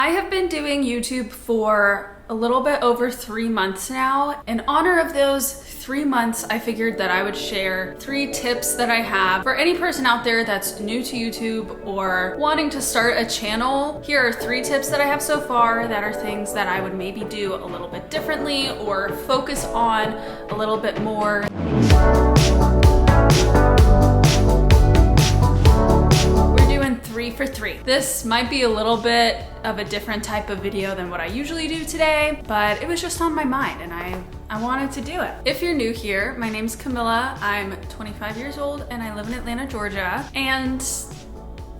I have been doing YouTube for a little bit over 3 months now. In honor of those 3 months, I figured that I would share 3 tips that I have for any person out there that's new to YouTube or wanting to start a channel. Here are 3 tips that I have so far that are things that I would maybe do a little bit differently or focus on a little bit more. 3 for 3. This might be a little bit of a different type of video than what I usually do today, but it was just on my mind and I wanted to do it. If you're new here, my name's Camilla. I'm 25 years old and I live in Atlanta, Georgia, and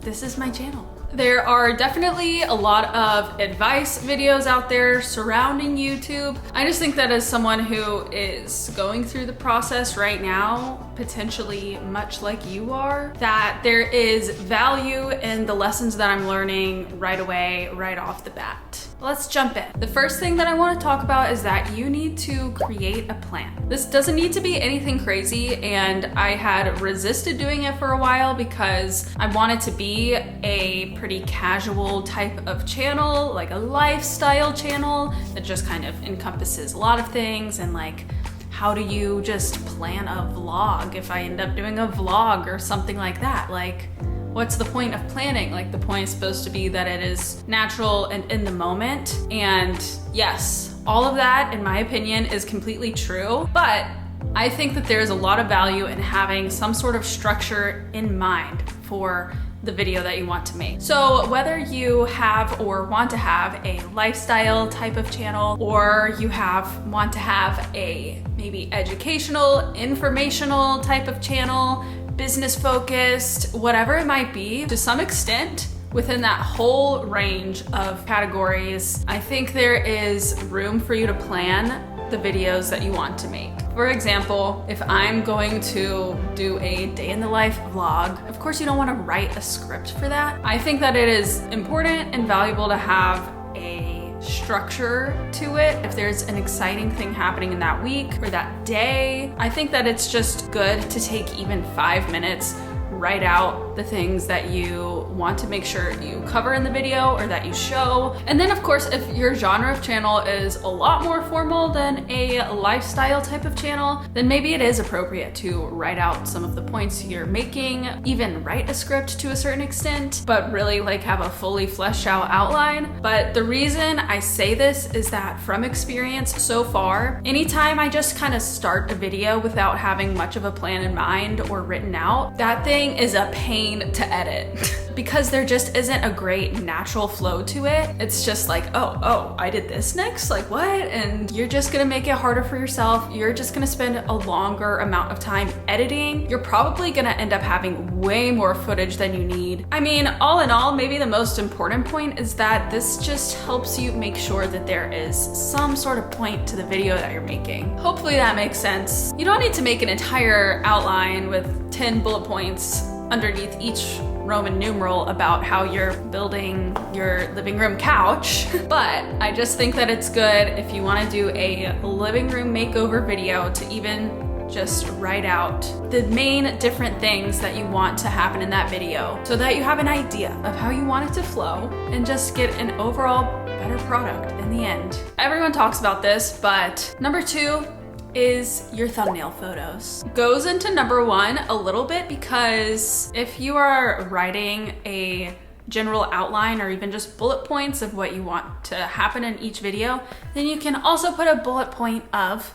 this is my channel. There are definitely a lot of advice videos out there surrounding YouTube. I just think that as someone who is going through the process right now, potentially much like you are, that there is value in the lessons that I'm learning right away, right off the bat. Let's jump in. The first thing that I want to talk about is that you need to create a plan. This doesn't need to be anything crazy, and I had resisted doing it for a while because I wanted to be a pretty casual type of channel, like a lifestyle channel that just kind of encompasses a lot of things, and like, how do you just plan a vlog if I end up doing a vlog or something like that? Like, what's the point of planning? Like, the point is supposed to be that it is natural and in the moment. And yes, all of that, in my opinion, is completely true. But I think that there's a lot of value in having some sort of structure in mind for the video that you want to make. So whether you have or want to have a lifestyle type of channel, or you want to have a maybe educational, informational type of channel, business focused, whatever it might be, to some extent, within that whole range of categories, I think there is room for you to plan the videos that you want to make. For example, if I'm going to do a day in the life vlog, of course you don't want to write a script for that. I think that it is important and valuable to have a structure to it. If there's an exciting thing happening in that week or that day, I think that it's just good to take even 5 minutes, write out the things that you want to make sure you cover in the video or that you show. And then of course, if your genre of channel is a lot more formal than a lifestyle type of channel, then maybe it is appropriate to write out some of the points you're making, even write a script to a certain extent, but really like have a fully fleshed out outline. But the reason I say this is that from experience so far, anytime I just kind of start a video without having much of a plan in mind or written out, that thing is a pain to edit because there just isn't a great natural flow to it. It's just like, oh, I did this next, like what? And you're just gonna make it harder for yourself. You're just gonna spend a longer amount of time editing. You're probably gonna end up having way more footage than you need. I mean, all in all, maybe the most important point is that this just helps you make sure that there is some sort of point to the video that you're making. Hopefully that makes sense. You don't need to make an entire outline with 10 bullet points underneath each Roman numeral about how you're building your living room couch. But I just think that it's good if you want to do a living room makeover video to even just write out the main different things that you want to happen in that video so that you have an idea of how you want it to flow and just get an overall better product in the end. Everyone talks about this, but number 2 is your thumbnail photos. Goes into number 1 a little bit because if you are writing a general outline or even just bullet points of what you want to happen in each video, then you can also put a bullet point of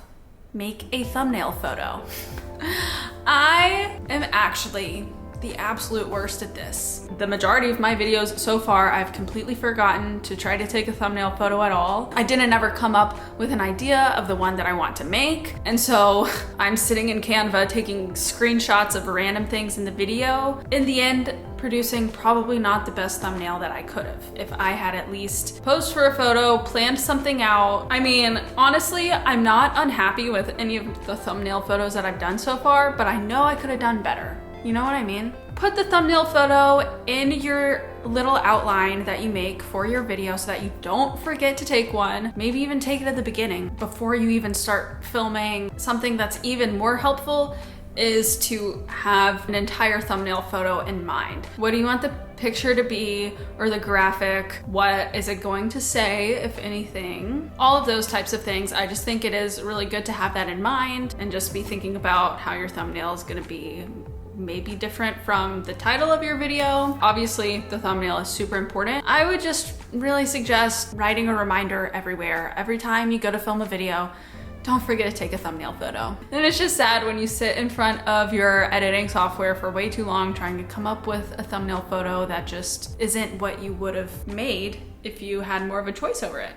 make a thumbnail photo. I am actually the absolute worst at this. The majority of my videos so far, I've completely forgotten to try to take a thumbnail photo at all. I didn't ever come up with an idea of the one that I want to make. And so I'm sitting in Canva taking screenshots of random things in the video. In the end, producing probably not the best thumbnail that I could have if I had at least posed for a photo, planned something out. I mean, honestly, I'm not unhappy with any of the thumbnail photos that I've done so far, but I know I could have done better. You know what I mean? Put the thumbnail photo in your little outline that you make for your video so that you don't forget to take one. Maybe even take it at the beginning before you even start filming. Something that's even more helpful is to have an entire thumbnail photo in mind. What do you want the picture to be or the graphic? What is it going to say, if anything? All of those types of things. I just think it is really good to have that in mind and just be thinking about how your thumbnail is going to be maybe different from the title of your video. Obviously, the thumbnail is super important. I would just really suggest writing a reminder everywhere. Every time you go to film a video, don't forget to take a thumbnail photo. And it's just sad when you sit in front of your editing software for way too long trying to come up with a thumbnail photo that just isn't what you would have made if you had more of a choice over it.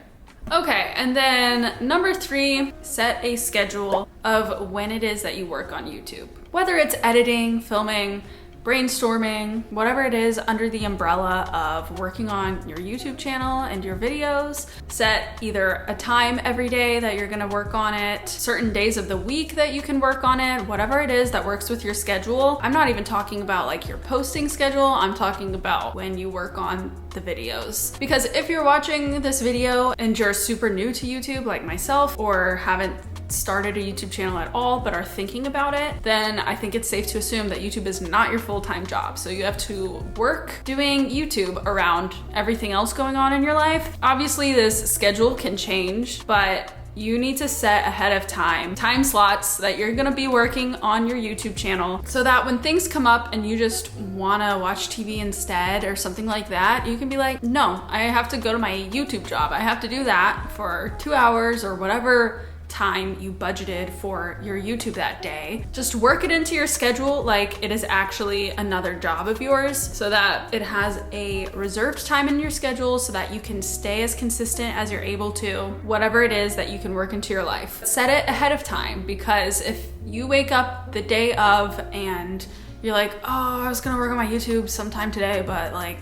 Okay, and then number 3, set a schedule of when it is that you work on YouTube. Whether it's editing, filming, brainstorming, whatever it is under the umbrella of working on your YouTube channel and your videos, set either a time every day that you're gonna work on it, certain days of the week that you can work on it, whatever it is that works with your schedule. I'm not even talking about like your posting schedule, I'm talking about when you work on the videos. Because if you're watching this video and you're super new to YouTube like myself, or haven't started a YouTube channel at all but are thinking about it, then I think it's safe to assume that YouTube is not your full-time job. So you have to work doing YouTube around everything else going on in your life. Obviously this schedule can change, but you need to set ahead of time slots that you're gonna be working on your YouTube channel so that when things come up and you just wanna watch TV instead or something like that, you can be like, no, I have to go to my YouTube job. I have to do that for 2 hours or whatever time you budgeted for your YouTube that day. Just work it into your schedule like it is actually another job of yours, so that it has a reserved time in your schedule so that you can stay as consistent as you're able to, whatever it is that you can work into your life. Set it ahead of time, because if you wake up the day of and you're like, oh, I was gonna work on my YouTube sometime today, but like,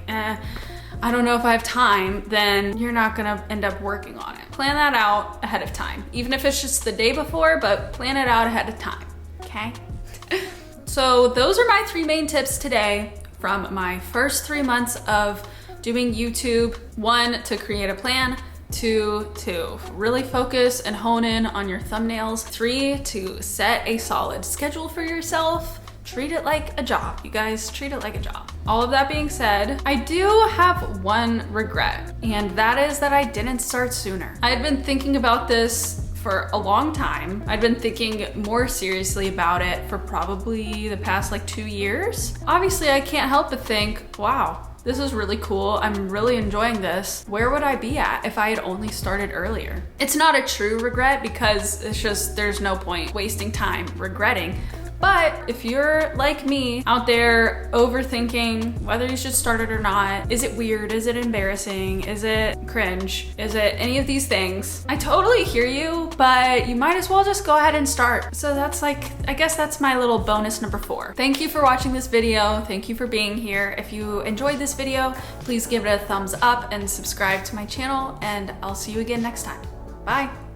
I don't know if I have time, then you're not gonna end up working on it. Plan that out ahead of time, even if it's just the day before, but plan it out ahead of time, okay? So those are my 3 main tips today from my first 3 months of doing YouTube. 1, to create a plan. 2, to really focus and hone in on your thumbnails. 3, to set a solid schedule for yourself. Treat it like a job, you guys, treat it like a job. All of that being said, I do have one regret, and that is that I didn't start sooner. I had been thinking about this for a long time. I'd been thinking more seriously about it for probably the past like 2 years. Obviously, I can't help but think, wow, this is really cool. I'm really enjoying this. Where would I be at if I had only started earlier? It's not a true regret, because it's just, there's no point wasting time regretting. But if you're like me out there overthinking whether you should start it or not, is it weird? Is it embarrassing? Is it cringe? Is it any of these things? I totally hear you, but you might as well just go ahead and start. So that's like, I guess that's my little bonus number 4. Thank you for watching this video. Thank you for being here. If you enjoyed this video, please give it a thumbs up and subscribe to my channel, and I'll see you again next time. Bye.